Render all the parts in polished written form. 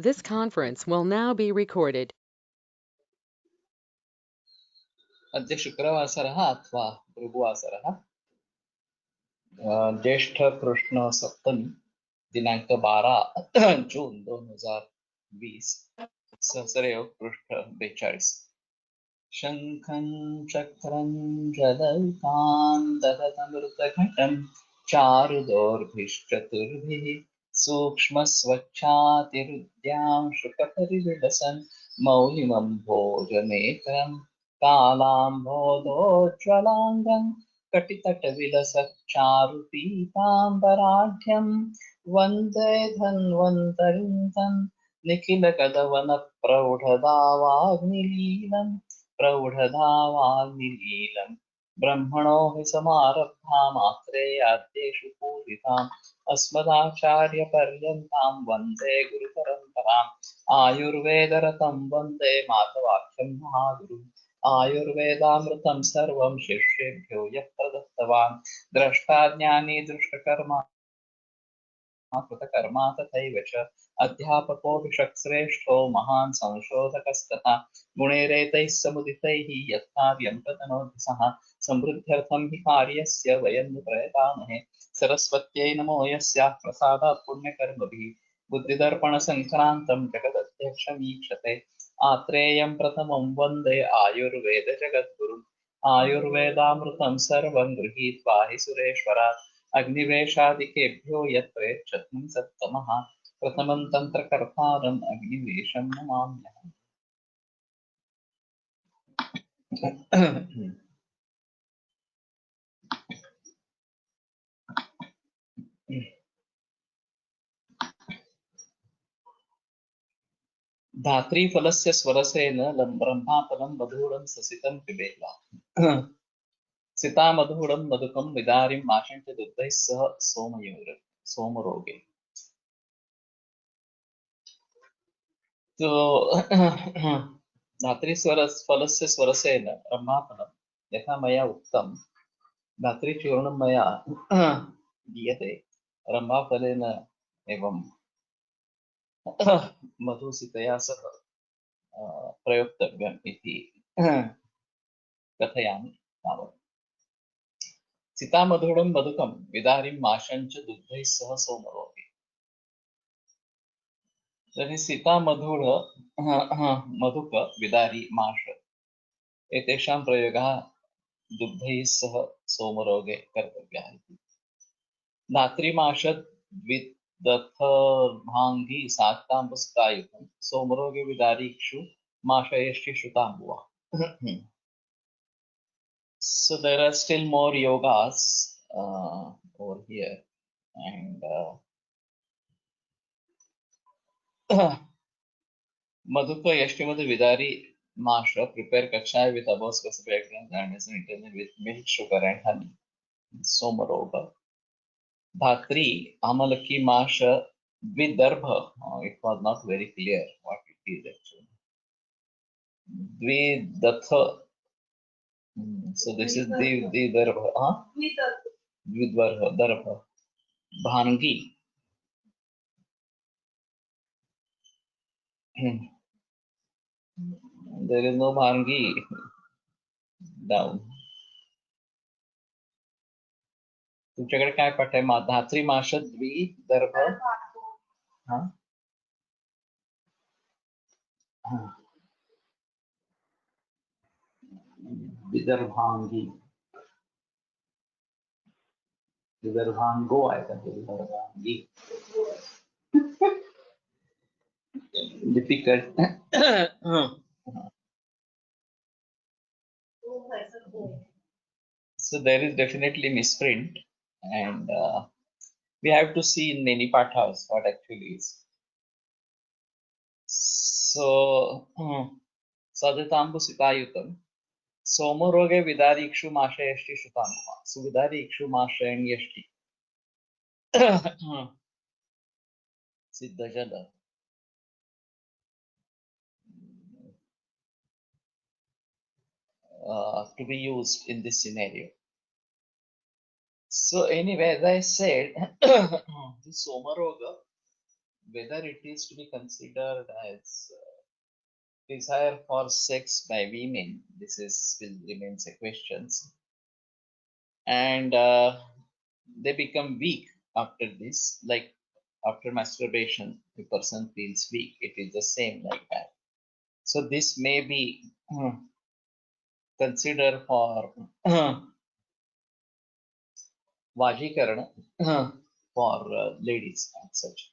This conference will now be recorded. अद्य शुक्रवासरः अथवा भृगुवासरः ज्येष्ठ कृष्ण सप्तमी दिनांक 12 जून 2020 सहस्रयोग पृष्ठ 42 शंखं चक्रं जलौकान् दधतमृतघटं चारुदोर्भिश्चतुर्भिः सूक्ष्मस्वच्छातिरुद्यां शुकपरिविलसन् मौलिमं भोजनेत्रं कालाम्भोदोज्ज्वलाङ्गं कटितटविलसच्चारुपीताम्बराढ्यं वन्दे धन्वन्तरिं तं निखिलगगवनप्रौढदावाग्निलीलम् प्रौढधावाग्निलीलम् ब्रह्मणो हि समारब्धामात्रेयाद्येषु पूरिताम् अस्मदाचार्यपर्यन्तां वन्दे गुरुपरम्पराम् आयुर्वेदरतं वन्दे मातवाख्यं महागुरुम् आयुर्वेदामृतं सर्वं शिष्येभ्यो यः प्रदत्तवान् द्रष्टा ज्ञानी दृष्टकर्मा कृतकर्मा तथैव च अध्यापको विषक्श्रेष्ठो महान् संशोधकस्तथा गुणैरेतैः समुदितैः यत्कार्यं प्रतनोति सः समृद्ध्यर्थं हि कार्यस्य वयं नु प्रयतामहे सरस्वत्यै नमो यस्याः प्रसादात् पुण्यकर्मभिः बुद्धिदर्पणसङ्क्रान्तं जगदध्यक्षमीक्षते आत्रेयं प्रथमं वन्दे आयुर्वेदजगद्गुरुम् आयुर्वेदामृतं सर्वं गृहीत्वा हि सुरेश्वरात् अग्निवेशादिकेभ्यो यत्प्रेच्छत्नं सत्तमः प्रथमं तन्त्रकर्तारम् अग्निवेशं नमाम्यहम्। धात्रीफलस्य स्वरसेन ब्रह्माफलं मधुरं ससितं पिबेद्वा सितामधुरं मधुकं विदारिं माशं च दुग्धैः सह सोमरोगे। तो धात्रीफलस्य स्वरसेन ब्रह्माफलं यथा मया उक्तं धात्रीचूर्णं मया दीयते रम्भाफलेन एवं मधुसितया सह प्रयोक्तव्यम् इति कथयामि तावत्। सीतामधुरं मधुकं विदारिं माशं च दुग्धैः सह सोमरोगे। तर्हि सीतामधुर मधुक विदारी माश एतेषां प्रयोगः दुग्धैः सह सोमरोगे कर्तव्यः इति। धात्रीमाशद्विदथर्भाङ्गी साक्ताम्बुस्तायुतं सोमरोगे विदारीक्षु माशयश्चि श्रुताम्बुवा. So there are still more yogas over here, and Madhuka Yashtimadu Vidari Masha prepare Kachai with above specific ingredients and is intended with milk, sugar, and honey. Somaroga. Dhatri Amalaki Masha Dvidarbha. It was not very clear what it is actually. Dvidatha. So this is Dvidarbha. Huh? Dvidarbha. Bhangi. There is no Bhangi down. तुमच्याकडे काय पाठ आहे धात्री माश द्विदर्भ विदर्भांगी विदर्भांगो आहे का विदर्भांगी difficult. So there is definitely misprint, and we have to see in many pathas what actually is. So Sadatambu Sitayutam Somoroge Vidarikshu Mashayashti Shutamuma. So Vidarikshu Mashayashti Siddha Jala. To be used in this scenario. So anyway, as I said, the Somaroga whether it is to be considered as desire for sex by women, this is still remains a question. And they become weak after this, like after masturbation, the person feels weak. It is the same like that. So this may be considered for Vajikaran for ladies and such.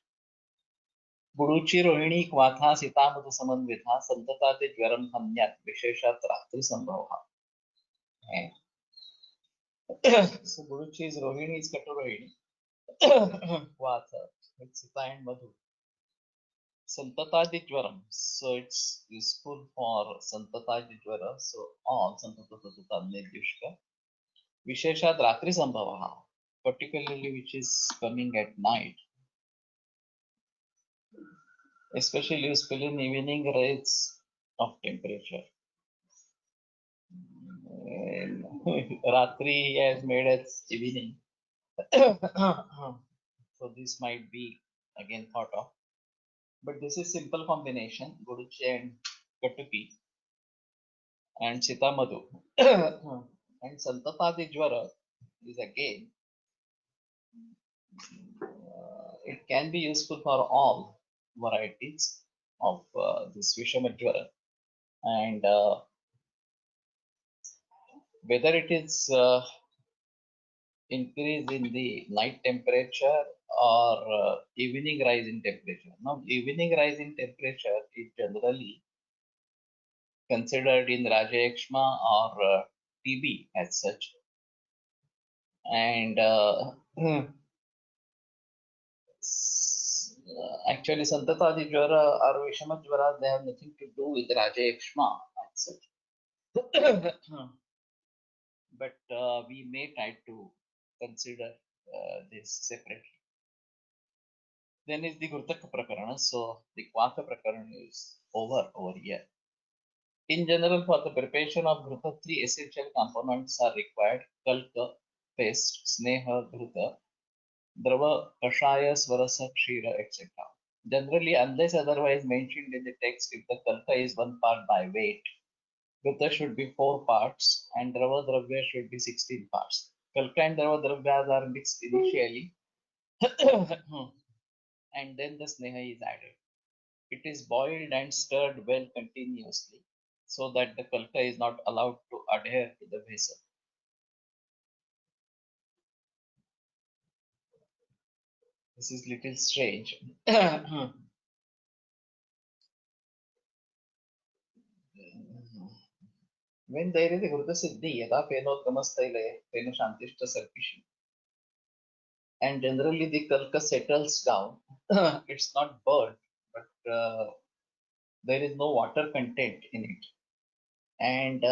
गुरुची रोहिणी क्वाथा सीतामृत समन्विता संतता ते ज्वरम हन्यात विशेषात रात्रि संभव. So Guruchi is Rohini is Katurohini. Vata, it's Sita and Madhu. Santatadi Jwaram. So it's useful for Santatadi Jwara. So all Santatata Nirdushka. Visheshat Ratri Sambhavaha. Particularly which is coming at night. Especially useful in evening rates of temperature. Ratri has made as evening. So this might be again thought of. But this is simple combination, Guruchi and Katuki and Sita Madhu. And Santatadi Jwara is again, it can be useful for all varieties of this Vishama Jwara. And whether it is increase in the night temperature or evening rise in temperature. Now, evening rise in temperature is generally considered in Rajayakshma or TB as such. And actually, Santatadi Jwara or Vishama Jwara, they have nothing to do with Rajayakshma as such. But we may try to consider this separately. Then is the Gurtaka Prakarana. So the Kvata Prakarana is over here. In general, for the preparation of Ghrita, 3 essential components are required: Kalka, paste, Sneha, Ghrita, Drava, Kashaya, Swarasa, Kshira, etc. Generally, unless otherwise mentioned in the text, if the Kalka is 1 part by weight, Ghrita should be 4 parts and Drava Dravya should be 16 parts. Kalka and Drava Dravyas are mixed initially and then the Sneha is added. It is boiled and stirred well continuously so that the Kalka is not allowed to adhere to the vessel. This is little strange. When there is a Gurta Siddhi, Yada Penodgamasthaile, Penoshantishtha Sarpishi, and generally the Kalka settles down, it's not burnt, but there is no water content in it. And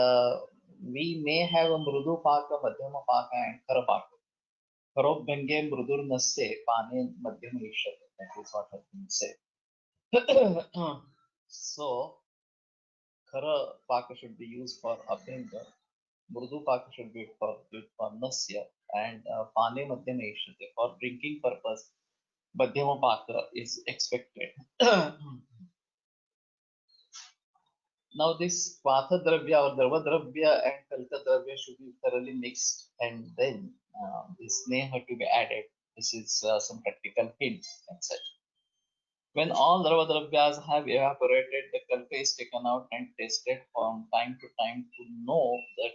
we may have a Mrudu Paka, Madhyama Paka, and Karapaka. Karobgange Mrudurnasya, Pane Madhyama Ishat. That is what has been said. So, Khara Paka should be used for Abhyanga, Mrudu Paka should be used for Nasya, and Pane Madhyama Ishat for drinking purpose. Madhyama Paka is expected. Now this Vatha Dravya or Drava Dravya and Kalka Dravya should be thoroughly mixed and then this Sneha to be added. This is some practical hints and such. When all Drava Dravyas have evaporated, the Kalka is taken out and tested from time to time to know the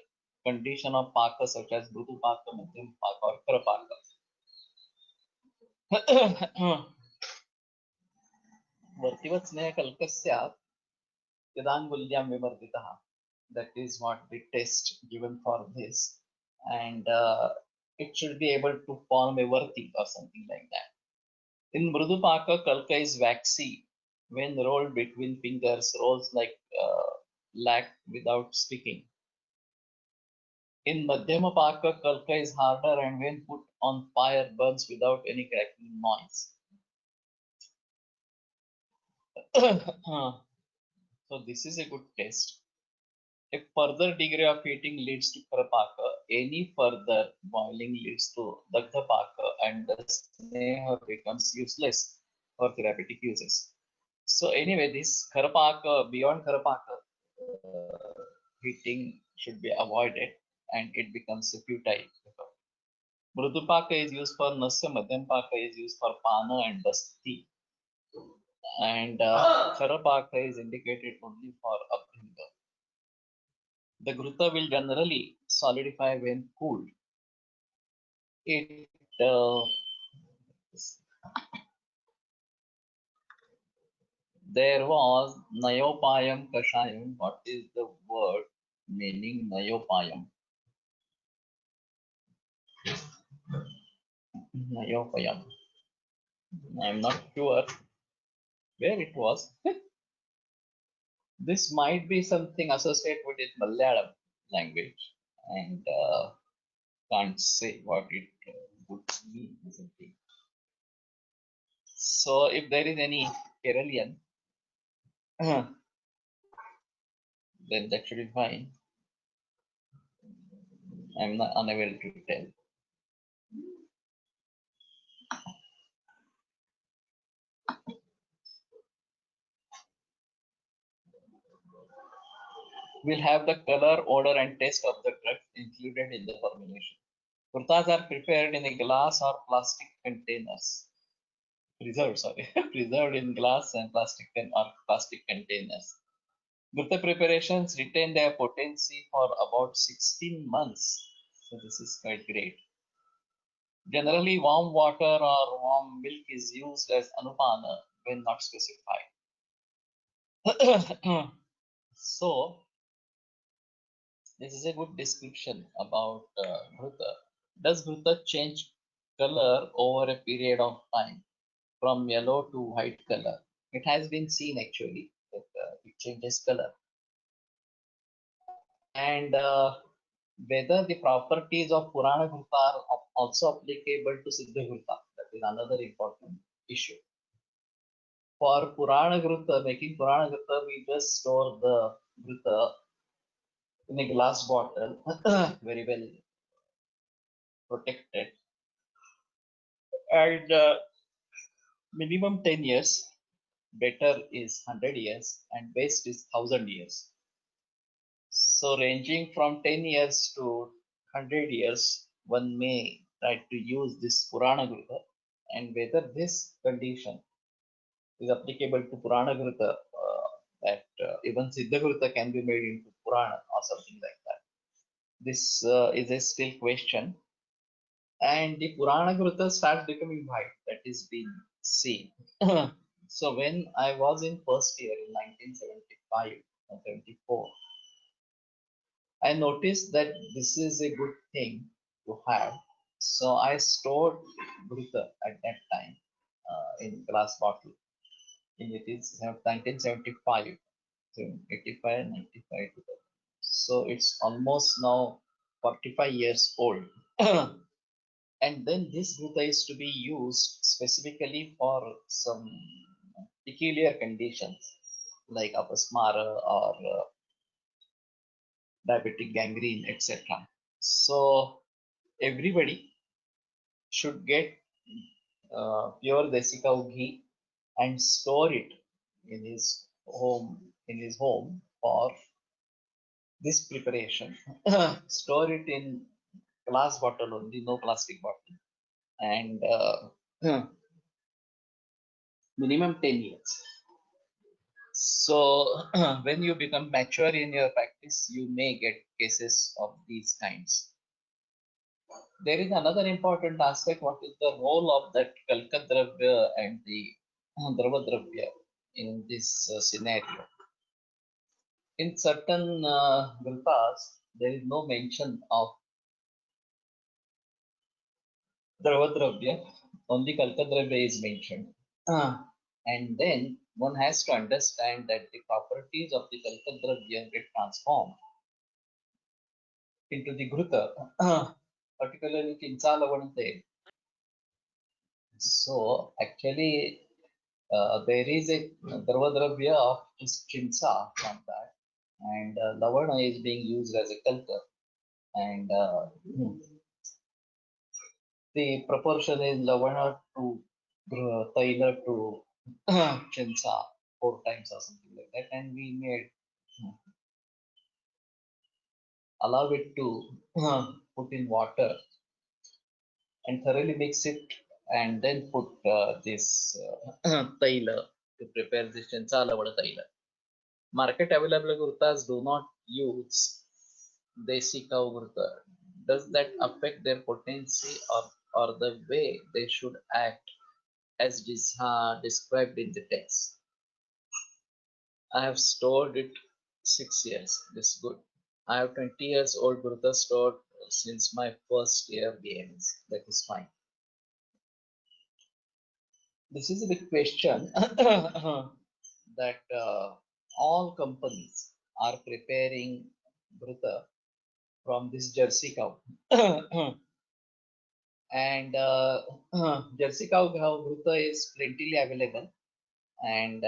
condition of Paka such as Mrudu Paka, Madhyam Paka or Kara Paka. Vartivat Sneha Kalkasya Yadangulyam Vimarditaha. That is what the test given for this. And it should be able to form a Varti or something like that. In Mrudupaka, Kalka is waxy. When rolled between fingers, rolls like lac without sticking. In Madhyamapaka, Kalka is harder and when put on fire, burns without any cracking noise. So this is a good test. If further degree of heating leads to Karapaka, any further boiling leads to Dagdapaka and the Sneha becomes useless. for therapeutic uses. So anyway, this Kharapaka, beyond Kharapaka, heating should be avoided and it becomes a futile. Mrudupaka is used for Nasya, Madhyamapaka is used for Pana and Basti, and Kharapaka is indicated only for Abhinga. The Gruta will generally solidify when cooled. It there was Nayopayam Kashayam. What is the word meaning Nayopayam? Nayopayam. I'm not sure where it was. This might be something associated with Malayalam language, and can't say what it would mean. Something. So, if there is any Keralian, then that should be fine. I'm not unable to tell. We'll have the color, odor, and taste of the drug included in the formulation. Kurtas are prepared in a glass or plastic containers. Preserved, sorry, preserved in glass and plastic containers. Gupta preparations retain their potency for about 16 months. So this is quite great. Generally, warm water or warm milk is used as anupana when not specified. So this is a good description about Ghruta. Does Ghruta change color over a period of time from yellow to white color? It has been seen actually that it changes color. And whether the properties of Purana Ghruta are also applicable to Siddha Ghruta. That is another important issue. For Purana Ghruta, making Purana Ghruta, we just store the Ghruta in a glass bottle, very well protected, and minimum 10 years, better is 100 years, and best is 1000 years. So ranging from 10 years to 100 years, one may try to use this Purana Ghruta, and whether this condition is applicable to Purana Ghruta, that even Siddha Ghruta can be made into Purana or something like that. This is a still question. And the Purana Ghruta starts becoming white, that is being seen. So when I was in first year in 1975 or 74, I noticed that this is a good thing to have. So I stored Ghruta at that time in glass bottle. And it is 1975, so 85, 95. So it's almost now 45 years old. And then this Ghruta is to be used specifically for some peculiar conditions like apasmara or diabetic gangrene, etc. So everybody should get pure desi cow ghee and store it in his home for this preparation. Store it in glass bottle only, no plastic bottle, and minimum 10 years. So when you become mature in your practice, you may get cases of these kinds. There is another important aspect. What is the role of that Kalka Dravya and the Drava Dravya in this scenario? In certain Granthas, there is no mention of Drava Dravya, only Kalka Dravya is mentioned. And then one has to understand that the properties of the Kalka Dravya get transformed into the Ghruta, particularly Kinsa Lavanate. So actually, there is a Dravadravya of Chinsa from that, and Lavana is being used as a Kalka, and the proportion is Lavana to Taila to chinsa 4 times or something like that, and we made allow it to put in water and thoroughly mix it, and then put this taila to prepare this chinsa lavada taila. Market available gurtas do not use desi cow gurta. Does that affect their potency or the way they should act as described in the text? I have stored it 6 years. This is good. I have 20 years old gurta stored since my first year games. That is fine. This is a big question that all companies are preparing gurta from this Jersey cow. And Jersey cow gurta is plentifully available, and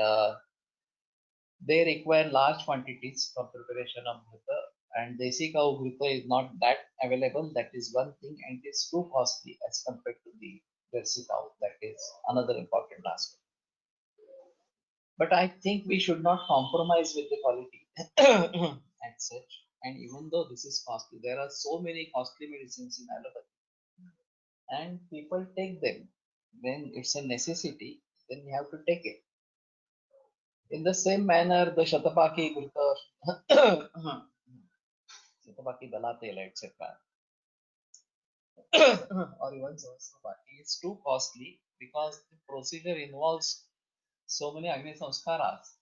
they require large quantities for preparation of gurta. And Desi cow gurta is not that available. That is one thing, and it is too costly as compared to the Jersey cow. That is another important aspect. But I think we should not compromise with the quality as such. And even though this is costly, there are so many costly medicines in allopathy, and people take them when it's a necessity. Then you have to take it. In the same manner, the Shatapaki Gurta, Shatapaki Balatela, etc., or even Sahasrapati is too costly because the procedure involves so many Agni Samskaras.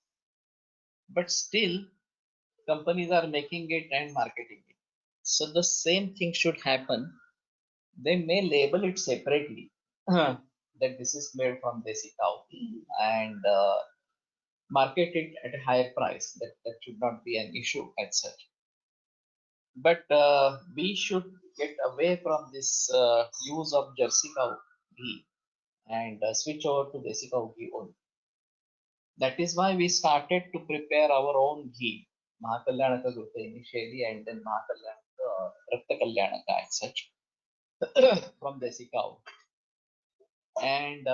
But still, companies are making it and marketing it. So the same thing should happen. They may label it separately that this is made from desi cow and market it at a higher price. That should not be an issue as such. But we should get away from this use of Jersey cow ghee and switch over to desi cow ghee only. That is why we started to prepare our own ghee, Mahakalyanaka Gurta initially, and then Mahakalyanaka Rakta Kalyanaka as such from desi cow. And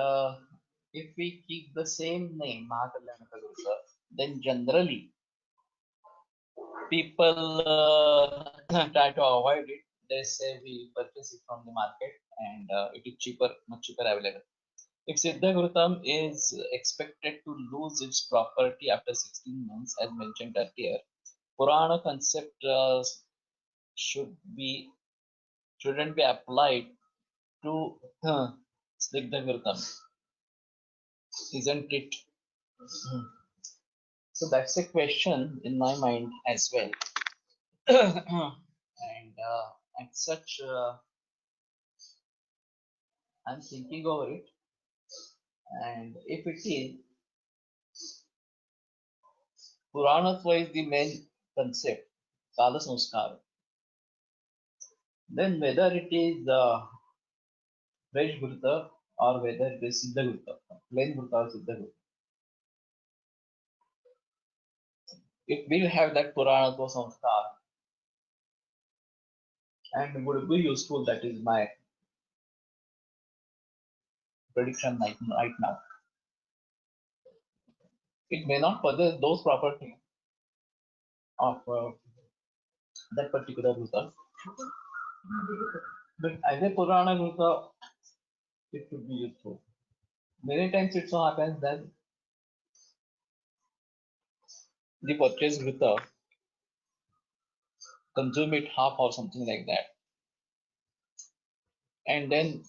if we keep the same name, Mahakalyanaka Gurta, then generally people try to avoid it. They say we purchase it from the market and it is cheaper, much cheaper available. If Siddha Gurtam is expected to lose its property after 16 months, as mentioned earlier, Purana concept shouldn't be applied to Siddha Gurtam, isn't it? So that's a question in my mind as well. And as such, I'm thinking over it. And if it is, Puranatva is the main concept, Kala Sanskar, then whether it is Fresh Gurta or whether it is Siddha Gurta, plain Gurta or Siddha Gurta, it will have that Puranatva Sanskar and would be useful. That is my prediction right now. It may not possess those properties of that particular Gurta, but as a Purana Gurta, it could be useful. Many times it so happens that the purchased Gurta consume it half or something like that, and then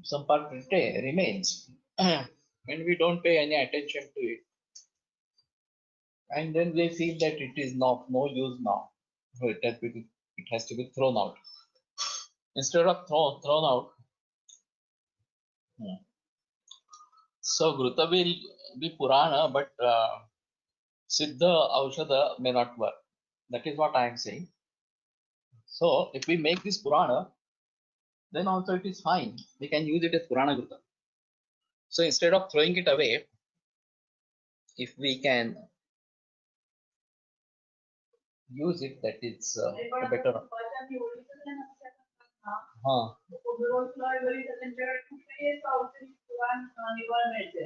some part remains, and we don't pay any attention to it, and then they feel that it is not no use now, so it has to be thrown out. Instead of thrown out, so Gruta will be Purana, but Siddha Aushadha may not work. That is what I am saying. So if we make this Purana, then also it is fine. We can use it as Purana Gruta. So instead of throwing it away, if we can use it, that is better. हा त्यांच्याकडे कुठेही औषधी किंवा निवड मिळते.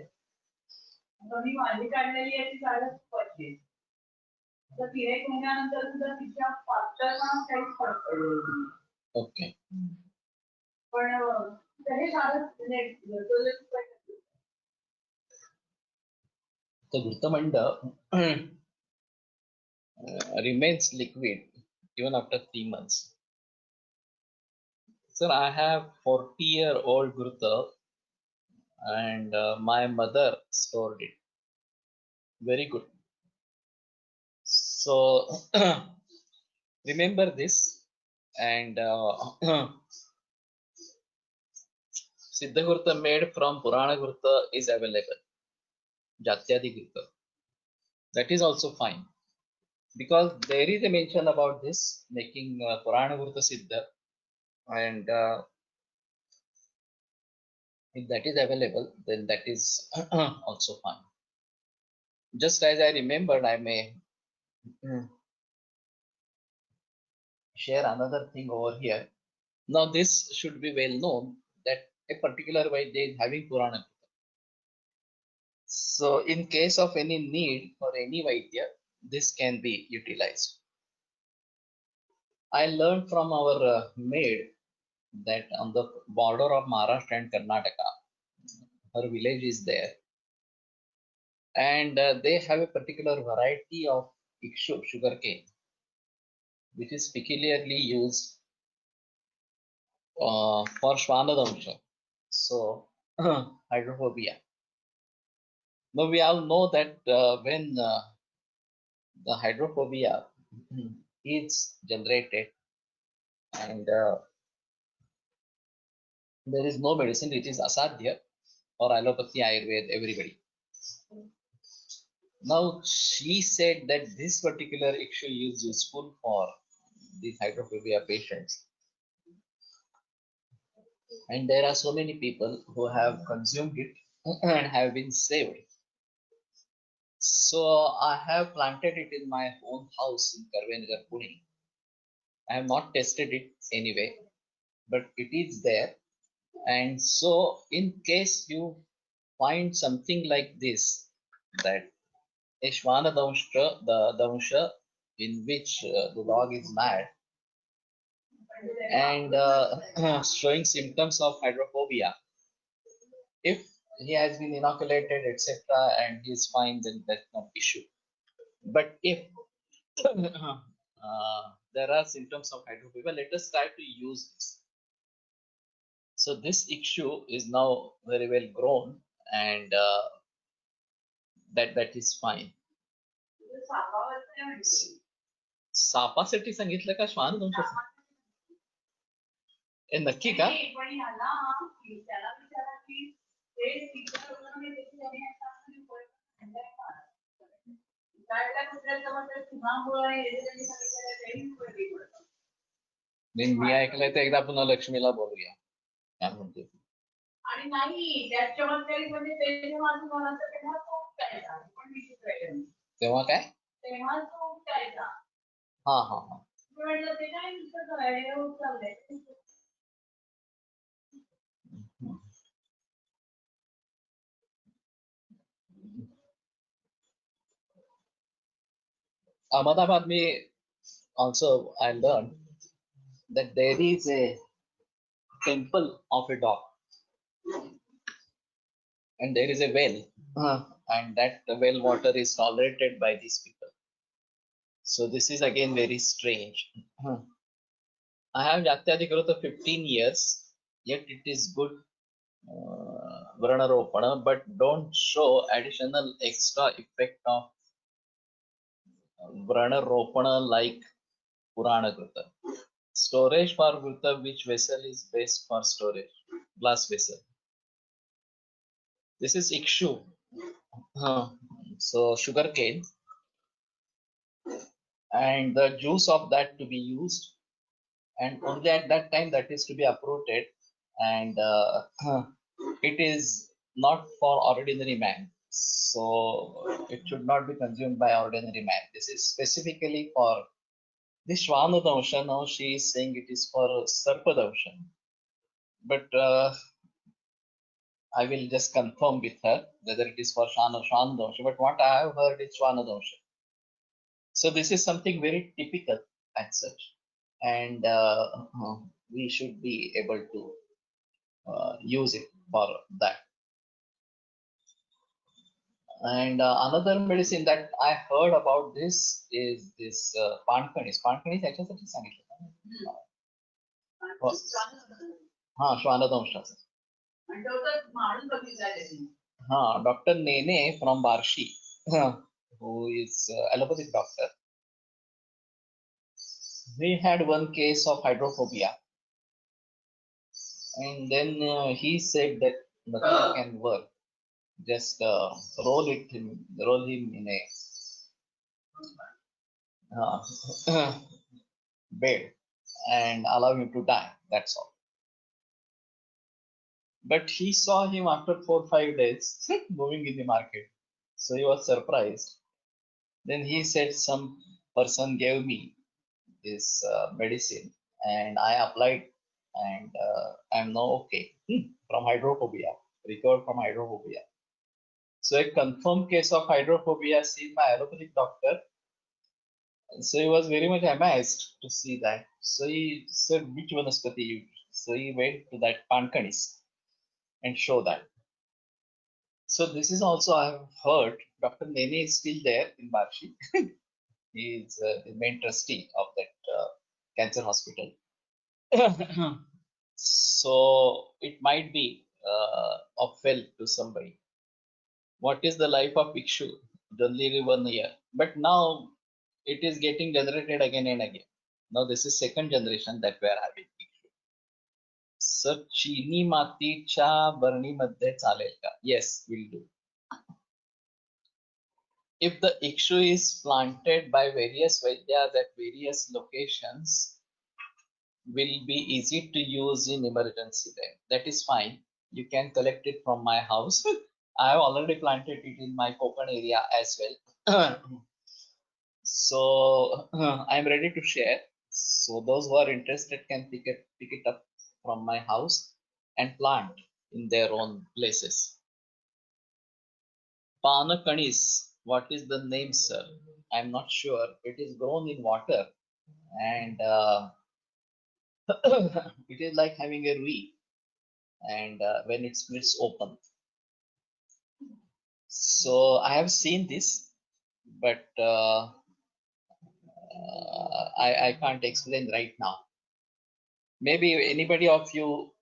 आता मी माझी काढलेली याची झाडं पडली. तर 3 महिन्यानंतर सुद्धा तिच्या पातळपणात काहीच फरक पडलेला नाही. ओके. पण हे झाडं the Gurtamanda remains liquid even after 3 months. Sir, I have 40-year-old Gurta and my mother stored it. Very good. So remember this, and Siddha Gurta made from Purana Gurta is available. Jatyadi Gurta. That is also fine. Because there is a mention about this making Purana Gurta Siddha, and if that is available, then that is also fine. Just as I remembered, I may share another thing over here. Now this should be well known that a particular Vaidya is having Purana Gurta. So in case of any need for any Vaidya, this can be utilized. I learned from our maid that on the border of Maharashtra and Karnataka, her village is there, and they have a particular variety of ikshu sugarcane, which is peculiarly used for Shwanadamsha, so hydrophobia. Now we all know that when the hydrophobia is generated and there is no medicine, it is asadhya or allopathy, Ayurveda, everybody. Now she said that this particular ikshu is useful for these hydrophobia patients, and there are so many people who have consumed it and have been saved. So I have planted it in my own house in Karvenagar, Pune. I have not tested it anyway, but it is there. And so in case you find something like this, that a Shwana Damsha, the Damsha in which the dog is mad and showing symptoms of hydrophobia, if he has been inoculated, etc., and he is fine, then that's not issue. But if there are symptoms of hydrophobia, let us try to use this. So this issue is now very well grown, and that is fine. सापासाठी सांगितलं का श्वानदंशासाठी? हे नक्की का? मी ऐकलंय तर एकदा पुन्हा लक्ष्मीला बोलूया काय म्हणते. आणि नाही त्यात चमत्कारी म्हणजे तेव्हा तो उठायचा पण विचित्र तेव्हा काय? तेव्हा तो उठायचा. हा हा हा. म्हटलं ते काय नुसतं चाललंय. Ahmedabad, also I learned that there is a temple of a dog and there is a well and that well water is tolerated by these people. So this is again very strange. I have Jatyadi Growth 15 years, yet it is good Vranaropana, but don't show additional extra effect of Vranaropana like Purana Gruta. Storage for Gruta, which vessel is best for storage? Glass vessel. This is Ikshu. So sugar cane and the juice of that to be used, and only at that time that is to be uprooted, and it is not for ordinary man. So it should not be consumed by ordinary man. This is specifically for this Shvanadansha. Now she is saying it is for Sarpadamsha. but I will just confirm with her whether it is for Shwanadamsha. But what I have heard is Shwanadamsha. So this is something very typical as such, and we should be able to use it for that. And another medicine that I heard about this is this Pankanis. Pankanis याच्यासाठी सांगितलं का? हा श्वानदंश. आणि तो तर माणूस बघितलाय त्यांनी. Dr. Nene from Barshi, who is allopathic doctor. He had one case of hydrophobia, and then he said that nothing can work. Just roll him in a bed and allow him to die. That's all. But he saw him after 4-5 days moving in the market, so he was surprised. Then he said some person gave me this medicine and I applied, and I'm now okay from hydrophobia, recovered from hydrophobia. So a confirmed case of hydrophobia seen by allopathic doctor. So he was very much amazed to see that. So he said, which vanaspati you use? So he went to that Pankanis and show that. So this is also I have heard Dr. Nene is still there in Barshi. He is the main trustee of that cancer hospital. So it might be of help to somebody. What is the life of Ikshu? Only 1 year. But now it is getting generated again and again. Now this is second generation that we are having Ikshu. Sir, चिनी मातीच्या बरणीमध्ये चालेल का? Yes, will do. If the Ikshu is planted by various Vaidyas at various locations, will be easy to use in emergency then. That is fine. You can collect it from my house. I have already planted it in my Konkan area as well. So I am ready to share. So those who are interested can pick it up from my house and plant in their own places. Panakanis, what is the name, sir? I'm not sure. It is grown in water, and it is like having a rui, and when it splits open. So I have seen this, but I can't explain right now. Maybe anybody of you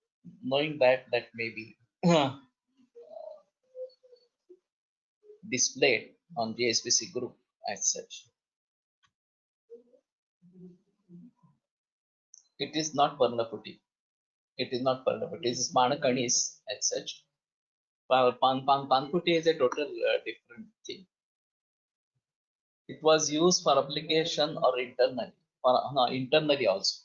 knowing that may be displayed on the SPC group as such. It is not Parnaputi. It is not Parnaputi. It is Manakanis as such. Panputi is a total different thing. It was used for application or internally, internally also.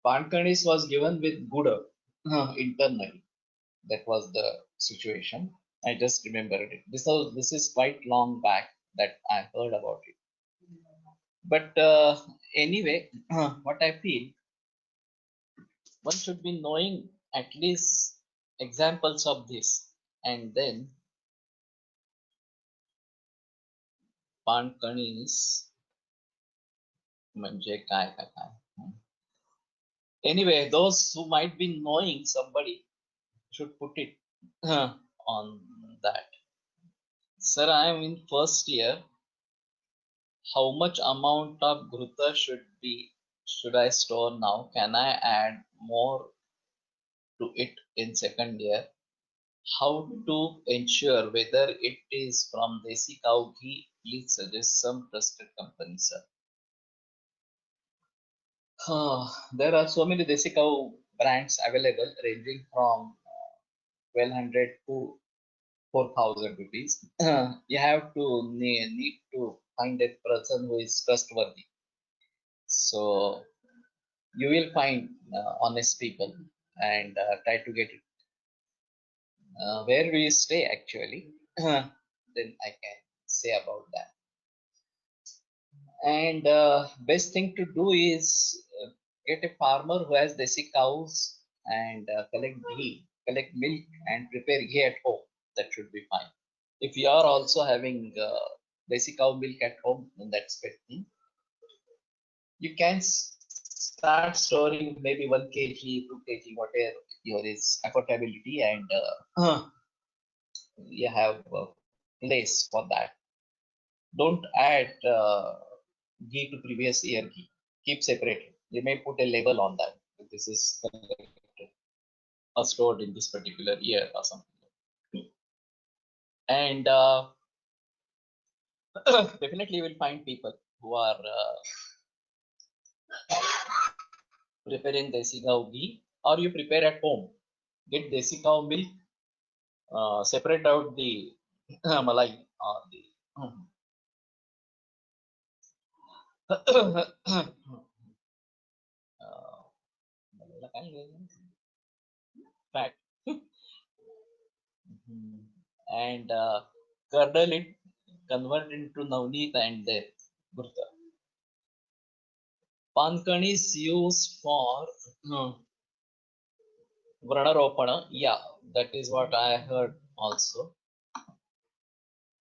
Pankanis was given with Guda internally. That was the situation. I just remembered it. This is quite long back that I heard about it. But anyway, what I feel, one should be knowing at least examples of this, and then Pankanis म्हणजे काय काय काय. Anyway, those who might be knowing somebody should put it on that. Sir, I am in first year. How much amount of Ghruta should I store now? Can I add more to it in second year? How to ensure whether it is from Desi Cow Ghee? Please suggest some trusted company, sir. There are so many Desi Cow brands available ranging from 1200 to 4,000 rupees. You have to need to find a person who is trustworthy. So you will find honest people and try to get it. Where do you stay actually? Then I can say about that. And best thing to do is get a farmer who has desi cows and collect milk and prepare ghee at home. That should be fine. If you are also having desi cow milk at home, then that's great thing. You can start storing maybe 1 kg, 2 kg, whatever your is affordability, and you have a place for that. Don't add ghee to previous year ghee. Keep separate. You may put a label on that. This is collected or stored in this particular year or something. And definitely you will find people who are preparing desi cow ghee, or you prepare at home. Get desi cow milk, separate out the malai or the fat and curdle it, convert into navneet and then gurta. Pankani is used for Vranaropana. Yeah, that is what I heard also.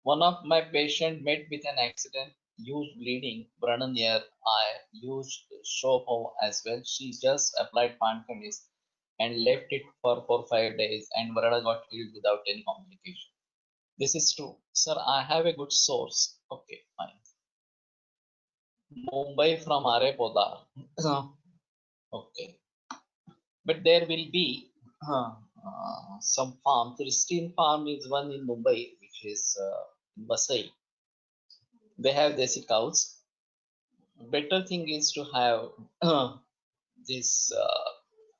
One of my patient met with an accident, used bleeding, Vrana near eye, used Shopo as well. She just applied Pankanis and left it for 4 5 days, and Vrana got healed without any complication. This is true. Sir, I have a good source. Okay, fine. Mumbai from Arepoda. Okay. But there will be some farm. Pristine Farm is one in Mumbai, which is in Vasai. They have desi cows. Better thing is to have this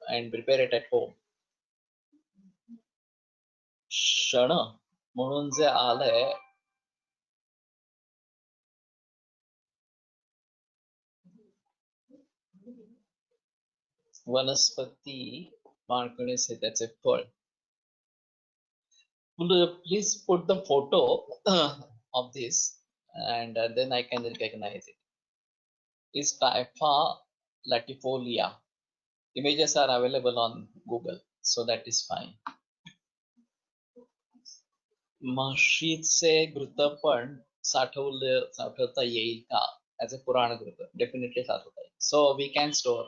and prepare it at home. क्षण म्हणून जे आलंय वनस्पती माणकणीस हे त्याचे फळ. Please put the photo of this, and then I can recognize it. Is Typha latifolia. Images are available on Google, so that is fine. म्हशीचे घृत पण साठवता येईल का? As a पुराण घृत, definitely साठवता येईल. So we can store.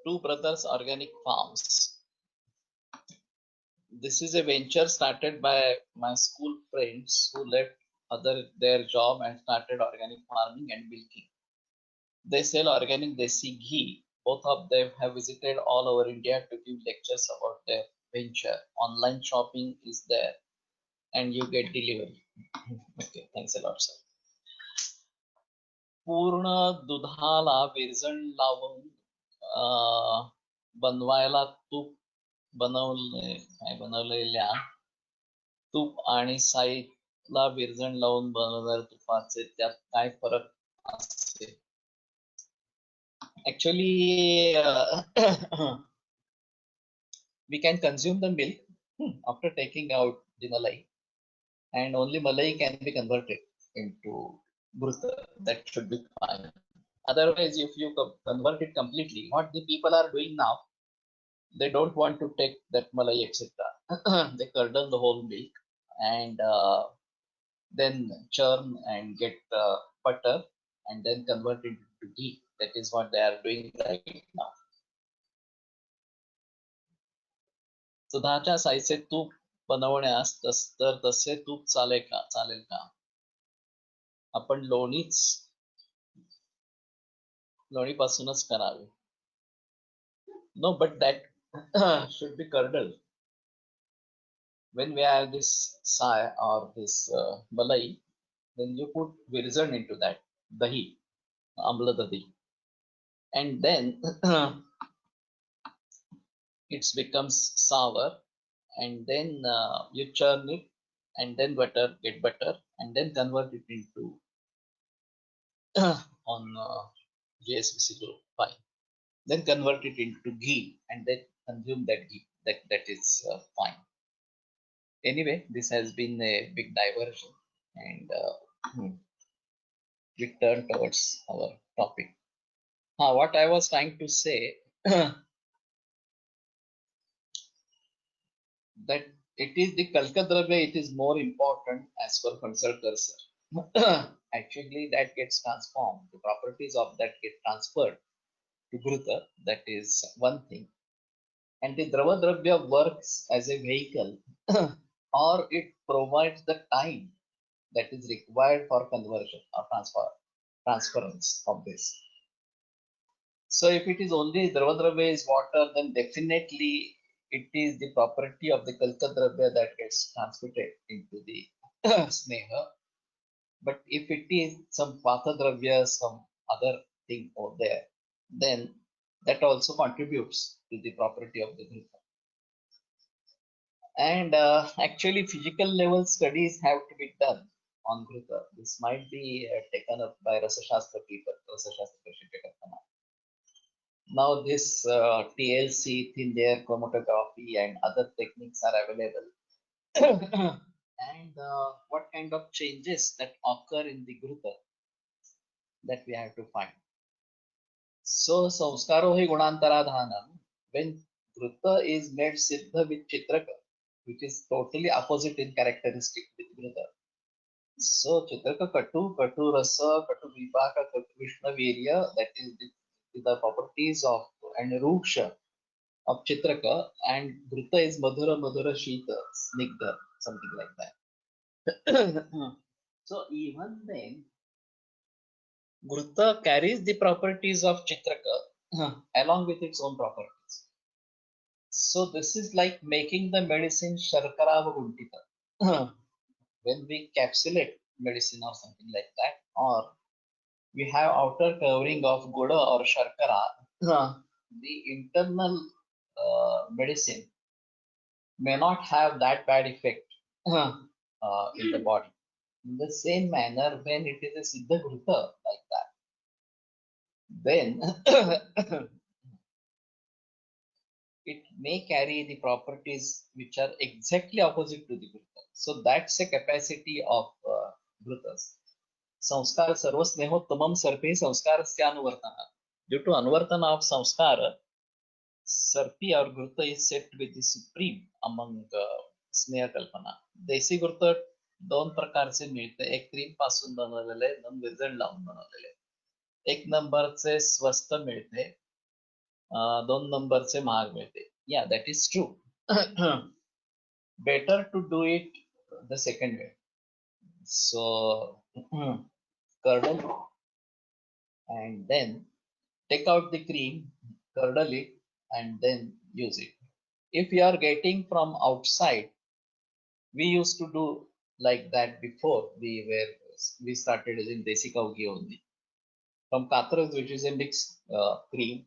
Two Brothers Organic Farms. This is a venture started by my school friends who left their job and started organic farming and milking. They sell organic desi ghee. Both of them have visited all over India to give lectures about their venture. Online shopping is there, and you get delivery. Okay, thanks a lot, sir. पूर्ण दुधाला विरजण लावून बनवायला तूप बनवलेल्या तूप आणि साईला विरजण लावून बनवलेल्या तुपाचे त्यात काय फरक असेल? Actually, we can consume the milk after taking out the malai, and only malai can be converted into ghrut. That should be fine. Otherwise, if you convert it completely, what the people are doing now, they don't want to take that malai, etc. They curdle the whole milk and then churn and get butter and then convert it into ghee. That is what they are doing right now. दुधाच्या साईचे तूप बनवण्यास तर तसे तूप चालेल का? आपण लोणीपासूनच करावे. No, but that should be curdled. When we have this sai or this malai, then you put virzan into that, dahi, amla dahi, and then it becomes sour, and then you churn it, and then get butter, and then convert it into on JSBC group fine. Then convert it into ghee, and then consume that ghee. That is fine. Anyway, this has been a big diversion, and we turn towards our topic. What I was trying to say that it is the Kalkadravya, it is more important as per Phansalkar sir. Actually, that gets transformed. The properties of that get transferred to Ghruta. That is one thing. And the Dravadravya works as a vehicle or it provides the time that is required for conversion or transference of this. So if it is only Dravadravya is water, then definitely it is the property of the Kalkadravya that gets transmitted into the Sneha. But if it is some Pathadravya, some other thing over there, then that also contributes to the property of the Ghruta. And actually, physical level studies have to be done on Ghruta. This might be taken up by Rasashastra people, Rasashastra Prashikya. Now this TLC, thin layer chromatography and other techniques are available. And what kind of changes that occur in the Ghruta that we have to find. So Samskarohi Gunantaradhanam, when Ghruta is made Siddha with Chitraka, which is totally opposite in characteristic with Ghruta. So Chitraka Katu Rasa, Katu Vipaka, Katu Vishnu Virya, that is the properties of and Ruksha of Chitraka, and Ghruta is Madhura Shita, Snigdha, something like that. So even then, Ghruta carries the properties of Chitraka along with its own properties. So this is like making the medicine Sharkara Guntika. When we capsulate medicine or something like that, or we have outer covering of Goda or Sharkara, the internal medicine may not have that bad effect in the body. In the same manner, when it is a Siddha Ghruta like that, then it may carry the properties which are exactly opposite to the Ghruta. So that's a capacity of Ghrutas. Samskar sarva snehottamam sarpe samskarasya anuvartana. Due to anuvartana of samskara, Sarpi or Ghruta is said to be the supreme among स्नेह कल्पना. देसी घृत दोन प्रकारचे मिळते. एक cream पासून बनवलेले, दोन विजन लावून बनवलेले. एक नंबरचे स्वस्त मिळते, दोन नंबरचे महाग मिळते. Yeah, that is true. Better to do it the second way. So curdle and then take out the cream, curdle it, and then use it. If you are getting from outside, we used to do like that before we started using desi cow ghee only. From Katras, which is a mixed cream,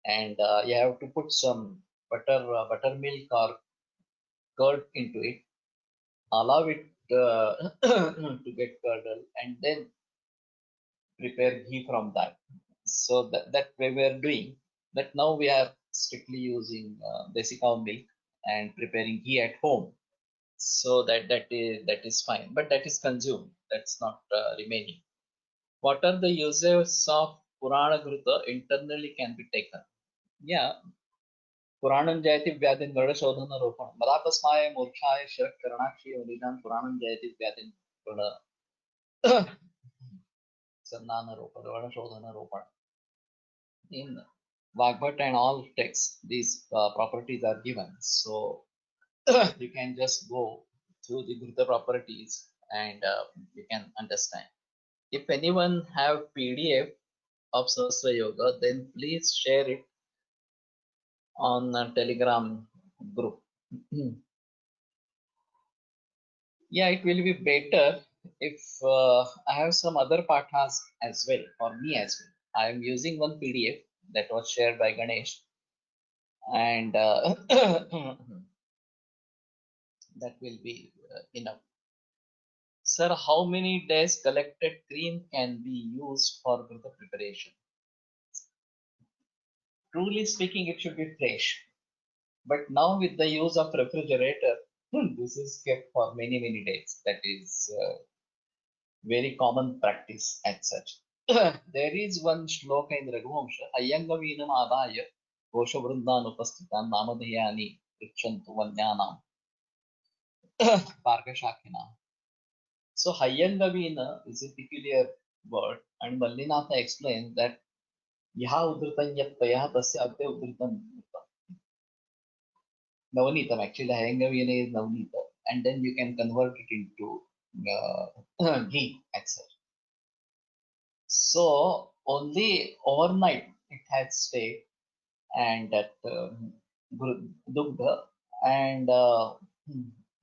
and you have to put some buttermilk or curd into it, allow it to get curdled, and then prepare ghee from that. So that way we are doing. But now we are strictly using desi cow milk and preparing ghee at home. So that is fine, but that is consumed. That's not remaining. What are the uses of Purana Ghruta internally can be taken? Yeah, Puranam Jayati Vyadin Vardashodhana Ropan. Madapasmaya Murchaya Shirak Karanakshi Ulidan Puranam Jayati Vyadin Varda Sannana Ropan, Vardashodhana Ropan. In Vagbhat and all texts, these properties are given. So you can just go through the Ghruta properties and you can understand. If anyone have PDF of Sahasra Yoga, then please share it on a Telegram group. Yeah, it will be better if I have some other pathas as well, for me as well. I am using one PDF that was shared by Ganesh, and that will be enough. Sir, how many days collected cream can be used for the preparation? Truly speaking, it should be fresh. But now with the use of refrigerator, this is kept for many days. That is very common practice as such. there is one shloka in Raghuvansha, Hayyangavinam adaya Goshavrindan namadhyani pritchantu vanyanam Parkashakina. So Hayyangavina is a peculiar word, and Mallinatha explains that Yaha udritam yat payah tasya adya udritam Navanitam. Actually, Hayangavina is Navanita, and then you can convert it into ghee, etc. So only overnight it had stayed, and that dugdha, and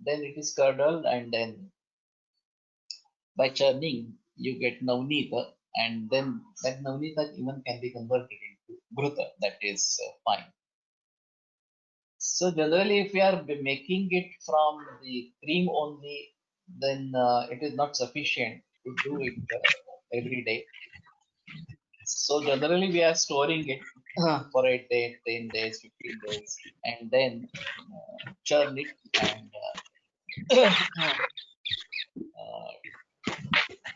then it is curdled, and then by churning you get navnita, and then that navnita even can be converted into ghruta. That is fine. So generally, if we are making it from the cream only, then it is not sufficient to do it every day. So generally, we are storing it for 8 days, 10 days, 15 days, and then churn it, and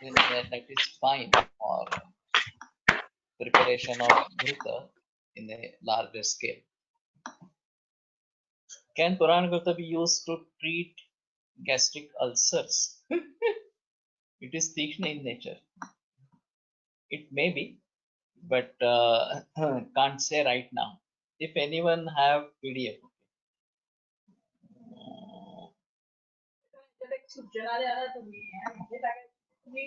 then that is fine for preparation of ghruta in a larger scale. Can Puran ghruta be used to treat gastric ulcers? It is Tikshna in nature. It may be, but can't say right now. If anyone have PDF, त्याच्यात एक सूचना द्या ना तुम्ही हे टाकायचं तुम्ही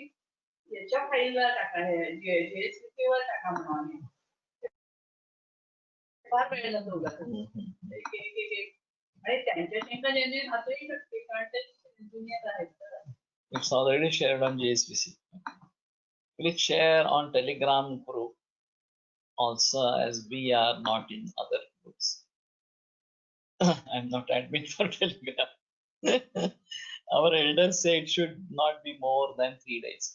याच्या फाईलला टाका JSP वर टाका म्हणून फार वेळ जातो उगाच. एक एक एक एक आणि त्यांच्या शंका ज्यांनी खातोही शकते कारण ते दुनियात आहेत. it's already shared on JSPC. Click share on Telegram group also, as we are not in other groups. I'm not admin for Telegram. Our elders say it should not be more than 3 days.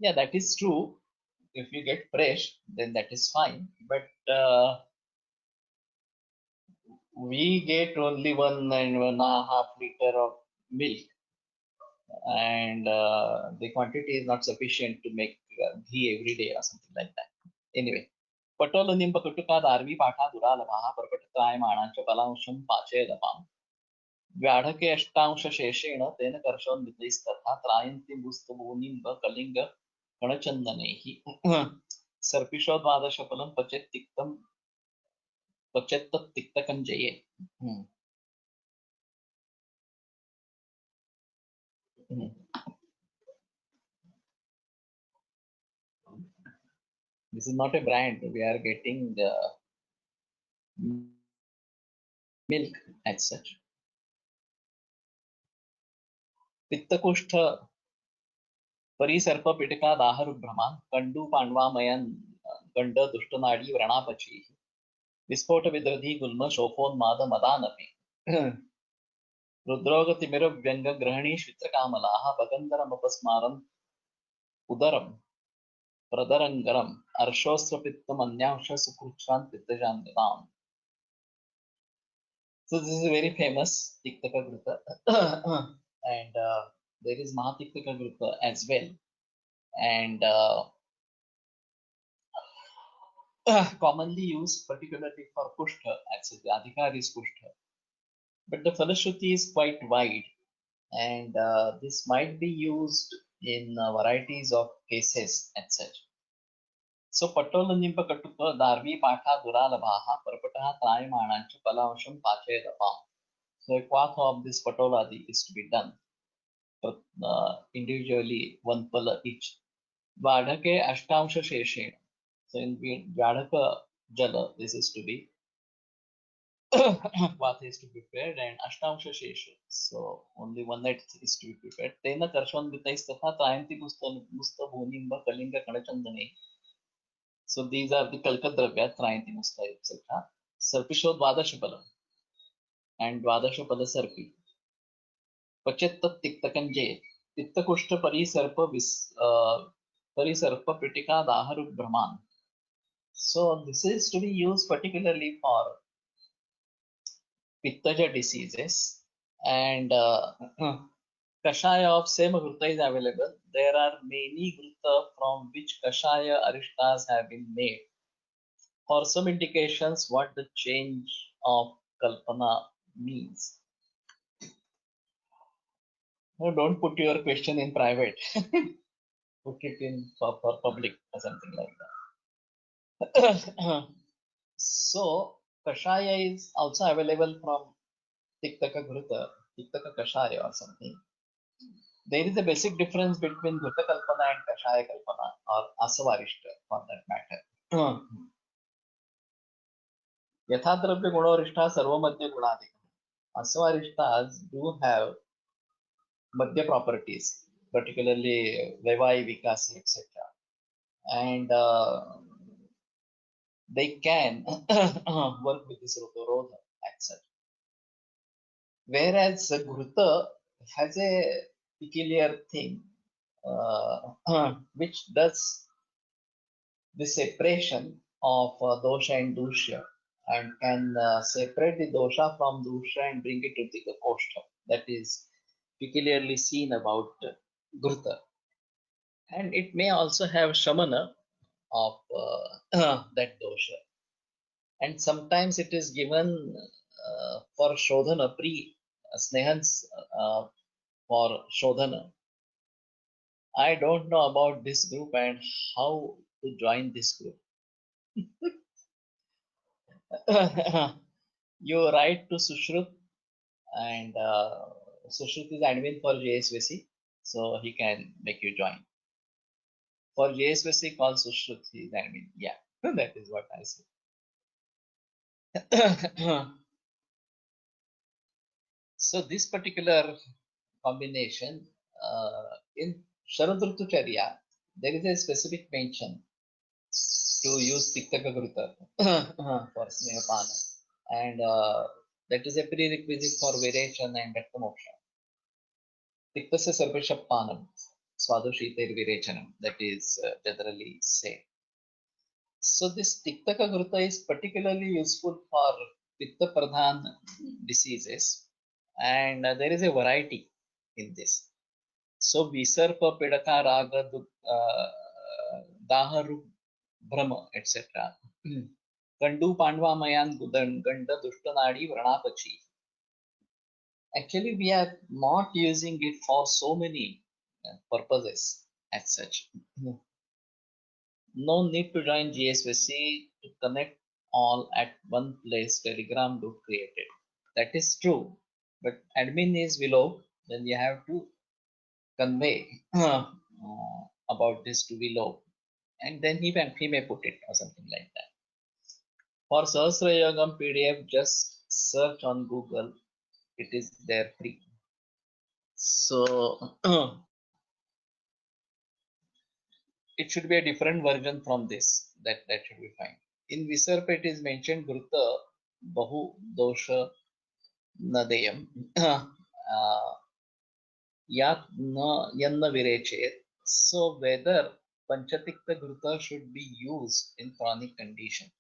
Yeah, that is true. If you get fresh, then that is fine. But we get only 1.5 liter of milk, and the quantity is not sufficient to make ghee every day or something like that. Anyway, पटोल निंब कटुका दारवी पाठा दुरालभा परपटत्राय माणांच बलांशम पाचे दपाम व्याढके अष्टांश शेषेण तेन कर्षोन्वितैस्तथा त्रायन्ति मुस्तभूनिम्ब Kalinga गणचन्दनैः सर्पिषो द्वादशफलं पचेत्तिक्तं पचेत्तत्तिक्तकञ्जये. This is not a brand. We are getting the milk as such. पित्तकुष्ठ परिसर्प Pitaka दाहरुभ्रमान Kandu पांडवामयन गंड दुष्टनाडी व्रणापची विस्फोट विद्रधी गुल्म शोकोन्माद मदानपि रुद्रोग तिमिर व्यंग ग्रहणी श्वित्रकामलाः भगंधरमपस्मारं उदरम प्रदरंगरम अर्शोस्त्रपित्तमन्यांश सुकृच्छ्रान् पित्तजान्यताम्. So this is very famous Tiktaka Gruta, and there is Mahatiktaka Gruta as well, and commonly used particularly for Kushtha, actually the Adhikar is Kushtha. But the Falashruti is quite wide, and this might be used in varieties of cases, etc. So Patola Nimpa Katuka Darvi Patha Duralabhaha Parapataha Traimanancha Palavasham Pache Rapam. So a quarter of this patoladi is to be done, but individually one pala each. Vadhake Ashtamsha Sheshena. So in Vadhaka Jala, this is to be Vata is to be prepared, and Ashtamsha Shesha. So only one night is to be prepared. Tena Karshon Vitaistatha Trayanti Musta Bhunimba Kalinga Kanachandane. So these are the Kalkadravya, Trayanti Musta, etc. Sarpisho Dvadashapalam and Dvadashapala Sarpi. Pachettat Tiktаканджये, Tittakushta Parisarpa Pritika Daharu Brahman. So this is to be used particularly for Pittaja diseases, and Kashaya of same Ghruta is available. There are many Ghruta from which Kashaya aristas have been made. For some indications, what the change of Kalpana means. No, don't put your question in private. Put it in for public or something like that. So, Kashaya is also available from Tiktaka Ghruta, Tiktaka Kashaya or something. There is a basic difference between Ghruta Kalpana and Kashaya Kalpana or Asavarishta for that matter. Yathadrabya Gunavarishta Sarvamadhya Gunadika. Asavarishtas do have Madhya properties, particularly Vevai, Vikasi, etc. And they can work with this Rutorodha as such. Whereas Ghruta has a peculiar thing which does the separation of dosha and dusha and can separate the dosha from dusha and bring it to the kosha. That is peculiarly seen about Ghruta. And it may also have shamana of that dosha. And sometimes it is given for shodhana, snehans for shodhana. I don't know about this group and how to join this group. You write to Sushrut and Sushrut is admin for JSVC, so he can make you join. For JSVC, call Sushrut, he is admin. Yeah, that is what I say. So this particular combination in Sharadrutucharya, there is a specific mention to use Tiktaka Gruta for Snehapana, and that is a prerequisite for Virechana and Daktamoksha. Tiktasya Sarveshappanam, Swadoshiter Virechanam, that is generally said. So this Tiktaka Gruta is particularly useful for Pitta Pradhan diseases, and there is a variety in this. So Visarpa, Pidaka, Raga, Daharu, Brahma, etc. Gandu, Pandva, Mayan, Ganda, Dushtanadi, Vranapachi. Actually, we are not using it for so many purposes as such. No need to join GSVC to connect all at one place. Telegram do created. That is true. But admin is below, then you have to convey about this to below. And then he may put it or something like that. For Sahasra Yogam PDF, just search on Google. It is there free. So it should be a different version from this. That should be fine. In Visarpa, it is mentioned Gruta Bahu Dosha Nadeyam Yat na Yanna Virechet. So whether Panchatikta Gruta should be used in chronic condition.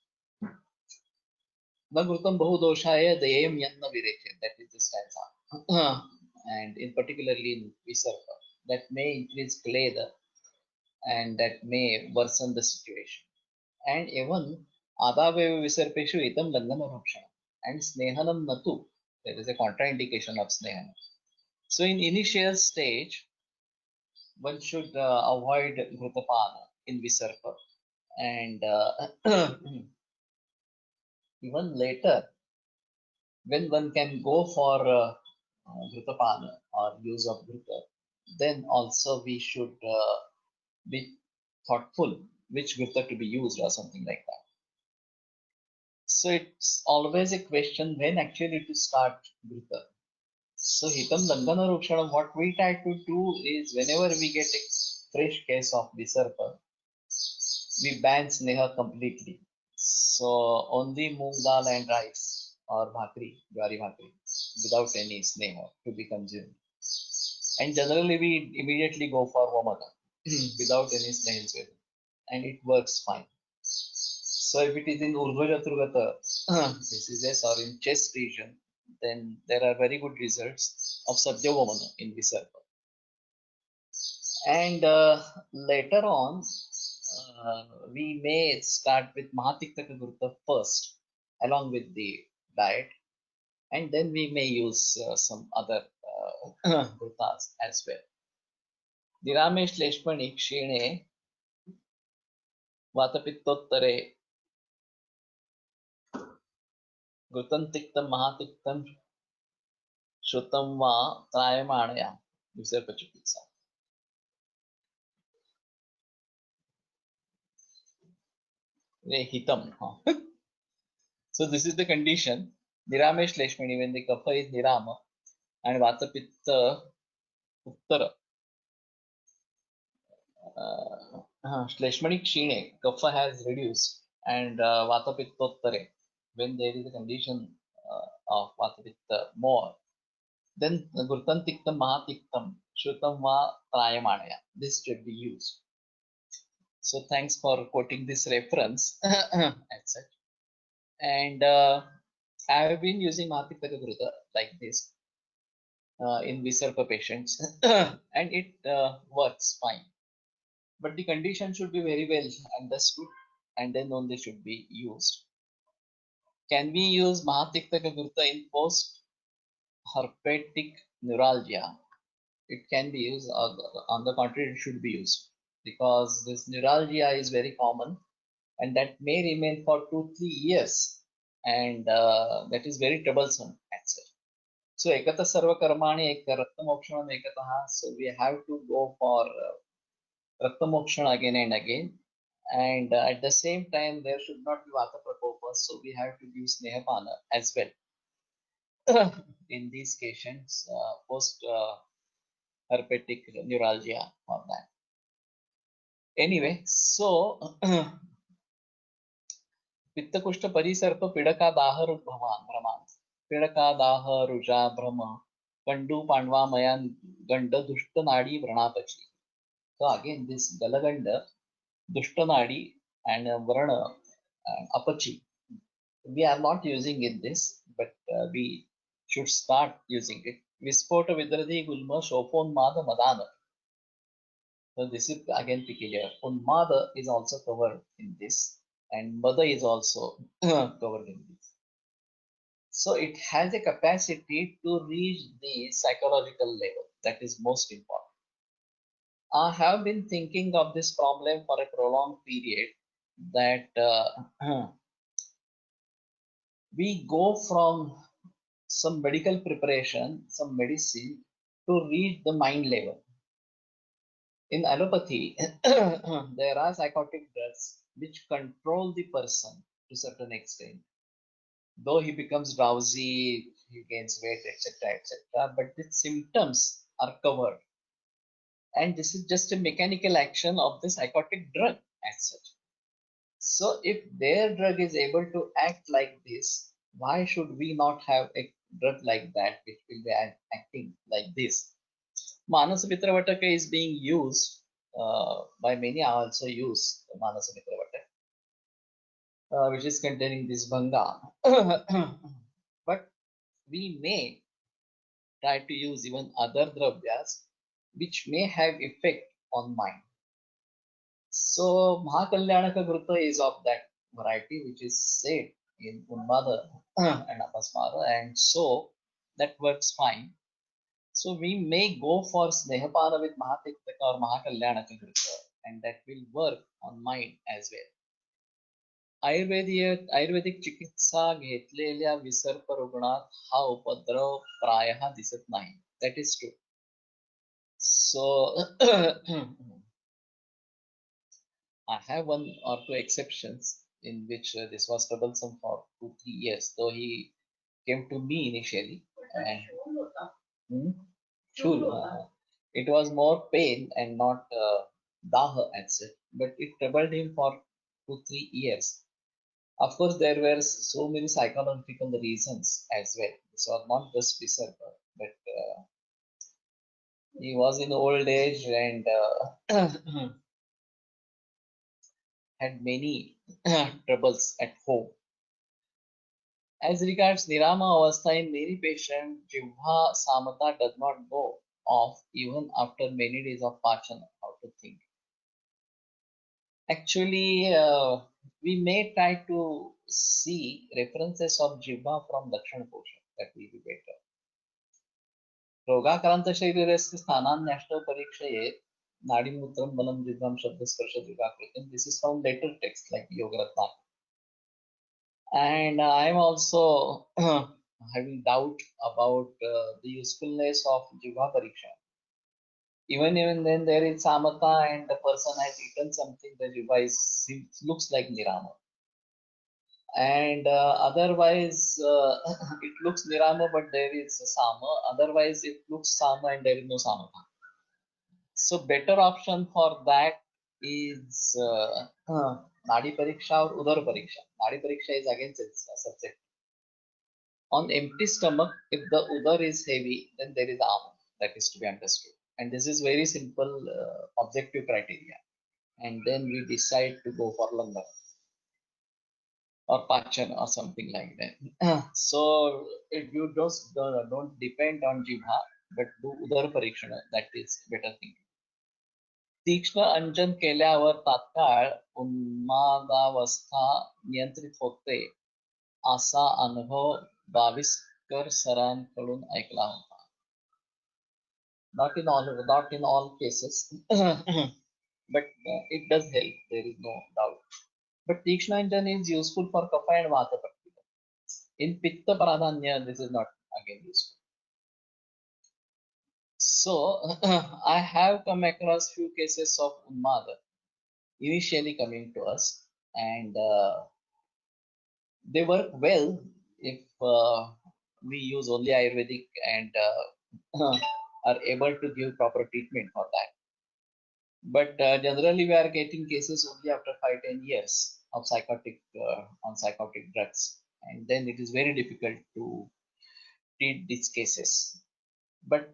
Na Grutam Bahu Doshaya Deyam Yanna Virechet. That is the stanza. And in particularly in Visarpa, that may increase Kleda and that may worsen the situation. And even Adaveva Visarpeshu Itam Langana Rupshana and Snehanam Natu, there is a contraindication of Snehanam. So in initial stage, one should avoid Ghrutapana in Visarpa. And even later, when one can go for Ghrutapana or use of Ghrutta, then also we should be thoughtful which Ghrutta to be used or something like that. So it's always a question when actually to start Ghrutta. So Hitam Langana Rukshana, what we try to do is whenever we get a fresh case of Visarpa, we ban Sneha completely. So only moong dal and rice or bhakri, jwari bhakri, without any Sneha to be consumed. And generally we immediately go for Vamana without any snails with it. And it works fine. So if it is in Urdhva Chaturgata diseases or in chest region, then there are very good results of Sadhya Vamana in Visarpa. And later on, we may start with Mahatiktaka Gurta first, along with the diet, and then we may use some other Gurtas as well. Nirame Shleshmani Kshine Vatapittottare Gutam Tiktam Mahatiktam Shrutam Va Trayamanaya Visarpachikitsa. Hitam. So this is the condition. Nirame Shleshmani, when the kapha is Nirama and Vatapitta Uttara. Shleshmani Kshine, kapha has reduced, and Vatapittottare, when there is a condition of Vatapitta more, then Gurtam Tiktam Mahatiktam Shrutam Va Trayamanaya. This should be used. So thanks for quoting this reference, etc. And I have been using Mahatiktaka Gurta like this in Visarpa patients, and it works fine. But the condition should be very well understood, and then only should be used. Can we use Mahatiktaka Gurta in post-herpetic neuralgia? It can be used, on the contrary, it should be used, because this neuralgia is very common and that may remain for 2-3 years, and that is very troublesome actually. So ekata sarva karmani ek raktamokshana ekataha. So we have to go for raktamokshana again and again, and at the same time there should not be vata prakopa. So we have to give snehapana as well in these patients post herpetic neuralgia or that. Anyway, so पित्तकुष्ठ परिसर्प पिडका दाह भ्रमान पिडका दाह रुजा भ्रम कंडू पांडवा मयान गंड दुष्ट नाडी व्रणापची. So again this galaganda, dushta nadi and vrana and apachi, we are not using in this, but we should start using it. Vispota vidradi gulma shophonmada madana. So this is again peculiar. Unmada is also covered in this, and mada is also covered in this. So it has a capacity to reach the psychological level. That is most important. I have been thinking of this problem for a prolonged period, that we go from some medical preparation, some medicine, to reach the mind level. In allopathy, there are psychotic drugs which control the person to a certain extent. Though he becomes drowsy, he gains weight, etc., etc., but the symptoms are covered. And this is just a mechanical action of the psychotic drug as such. So if their drug is able to act like this, why should we not have a drug like that which will be acting like this? Manasa Pitravata is being used by many. I also use Manasa Pitravata, which is containing this Bhanga. But we may try to use even other dravyas which may have effect on mind. So Mahakalyanaka Gurta is of that variety which is said in Unmada and Apasmada, and so that works fine. So we may go for Snehapana with Mahatiktaka or Mahakalyanaka Gurta, and that will work on mind as well. Ayurvedic चिकित्सा घेतलेल्या विसर्प रुग्णात हा उपद्रव प्रायः दिसत नाही. That is true. So I have 1 or 2 exceptions in which this was troublesome for 2-3 years, though he came to me initially. And it was more pain and not daha as such, but it troubled him for 2-3 years. Of course, there were so many psychological reasons as well. This was not just Visarpa, but he was in old age and had many troubles at home. As regards Nirama Avastha, in many patients, Jivha Samata does not go, off even after many days of pachana. How to think? Actually, we may try to see references of Jibha from Dakshin portion. That will be better. रोगाक्रांत शरीरस्य स्थानान्यष्ट परीक्षयेत् नाडीमूत्रं बलं जिह्वां शब्दस्पर्शदिवाकृतिं. This is from later text like Yoga Ratna. And I am also having doubt about the usefulness of Jivha Pariksha. Even then, there is Samata and the person has eaten something, the Jivha looks like Nirama. And otherwise, it looks Nirama, but there is Sama. Otherwise, it looks Sama and there is no Samata. So, better option for that is Nadi Pariksha or Udar Pariksha. Nadi Pariksha is again subject. On empty stomach, if the udar is heavy, then there is ama that is to be understood. And this is very simple objective criteria. And then we decide to go for langar or pachan or something like that. So if you just don't depend on jibha, but do udar parikshana, that is better thing. तीक्ष्ण अंजन केल्यावर तात्काळ उन्मादावस्था नियंत्रित होते असा अनुभव बाविस्कर सरांकडून ऐकला होता. Not in all cases, but it does help. There is no doubt. But Tikshnanjan is useful for Kapha and Vata particularly. In Pitta Pradhanya, this is not again useful. So I have come across few cases of Unmada initially coming to us, and they work well if we use only Ayurvedic and are able to give proper treatment for that. But generally, we are getting cases only after 5-10 years of psychotic on psychotic drugs, and then it is very difficult to treat these cases. But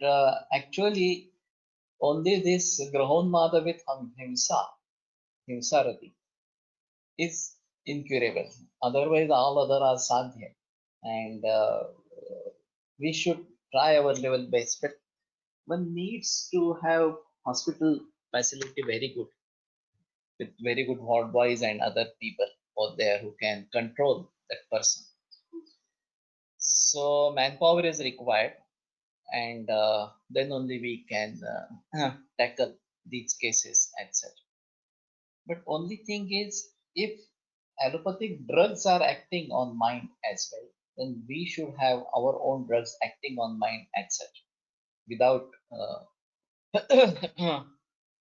actually, only this Grahonmada with Himsarati, is incurable. Otherwise, all other are sadhya, and we should try our level best. But one needs to have hospital facility very good, with very good ward boys and other people out there who can control that person. So manpower is required, and then only we can tackle these cases, etc. But only thing is, if allopathic drugs are acting on mind as well, then we should have our own drugs acting on mind, etc. Without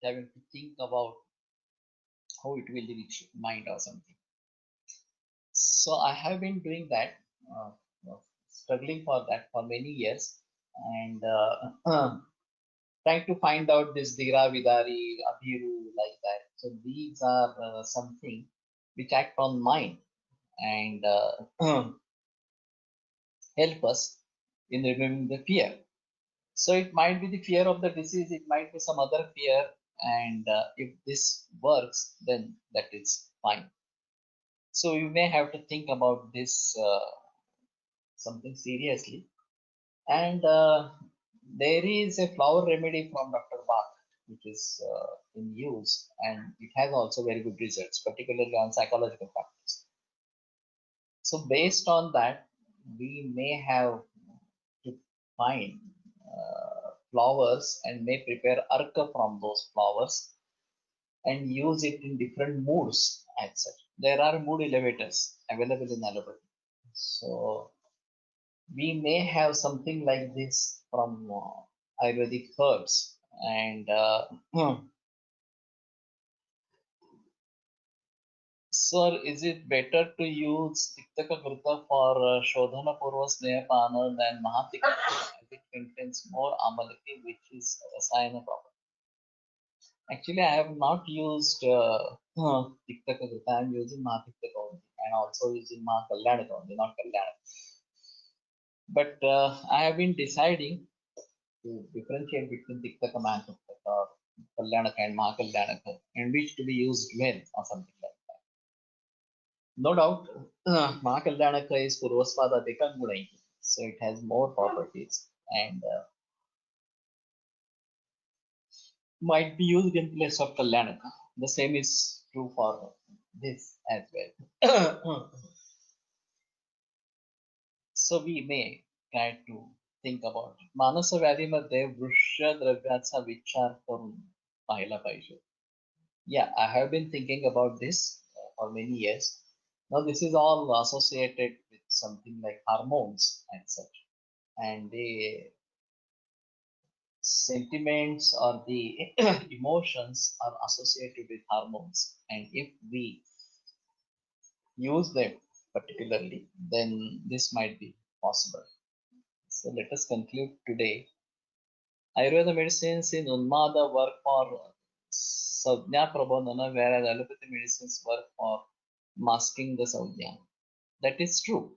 having to think about how it will reach mind or something. So I have been doing that, struggling for that for many years, and trying to find out this Dira Vidari, Abhiru, like that. So these are something which act on mind and help us in removing the fear. So it might be the fear of the disease, it might be some other fear, and if this works, then that is fine. So you may have to think about this something seriously. And there is a flower remedy from Dr. Bach, which is in use, and it has also very good results, particularly on psychological factors. So based on that, we may have to find flowers and may prepare arka from those flowers and use it in different moods, etc. There are mood elevators available in allopathy. So we may have something like this from Ayurvedic herbs, and sir, is it better to use Tiktaka Grita for Shodhana Purva Snehapana than Mahatikta, as it contains more Amalaki, which is Rasayana proper? Actually, I have not used Tiktaka Grita. I am using Mahatiktaka only, and also using Mahakalyanaka only, not Kalyanaka. But I have been deciding to differentiate between Tiktaka, Mahatikaka, or Kalyanaka and Mahakalyanaka, and which to be used when or something like that. No doubt, Mahakalyanaka is Purvaspada Dekangunai, so it has more properties, and might be used in place of Kalyanaka. The same is true for this as well. So we may try to think about it. मानस व्याधीमध्ये वृक्ष द्रव्याचा विचार करून पाहिला पाहिजे. Yeah, I have been thinking about this for many years. Now this is all associated with something like hormones and such, and the sentiments or the emotions are associated with hormones, and if we use them particularly, then this might be possible. So let us conclude today. Ayurveda medicines in Unmada work for Savjna Prabodhana, whereas allopathy medicines work for masking the Savjna. That is true.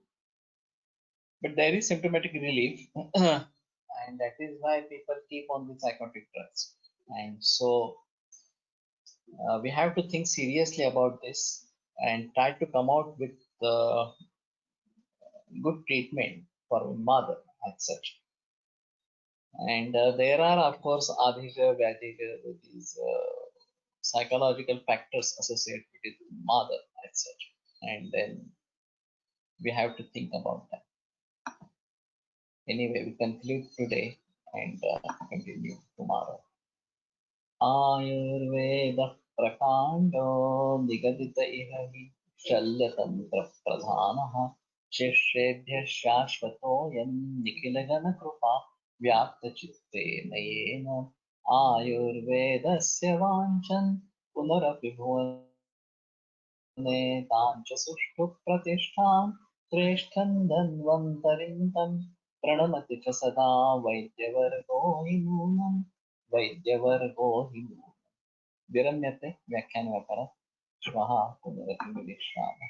But there is symptomatic relief, and that is why people keep on the psychotic drugs. And so we have to think seriously about this and try to come out with good treatment for mother as such. And there are, of course, Adhika, Vyadhika, these psychological factors associated with mother as such. And then we have to think about that. Anyway, we conclude today and continue tomorrow. Ayurveda प्रकाण्डो निगदित इह हि शल्यतन्त्र प्रधानः शिष्येभ्यः शाश्वतोऽयं निखिलजनकृपा व्याप्तचित्तेन येन आयुर्वेदस्य वाञ्छन् पुनरपि भुवने तां च सुष्ठु प्रतिष्ठां श्रेष्ठं धन्वन्तरिं तं प्रणमति च सदा वैद्यवर्गो हि नूनम् वैद्यवर्गो हि नूनम् विरम्यते व्याख्यानव्यापारः श्वः पुनरपि मिलिष्यामः।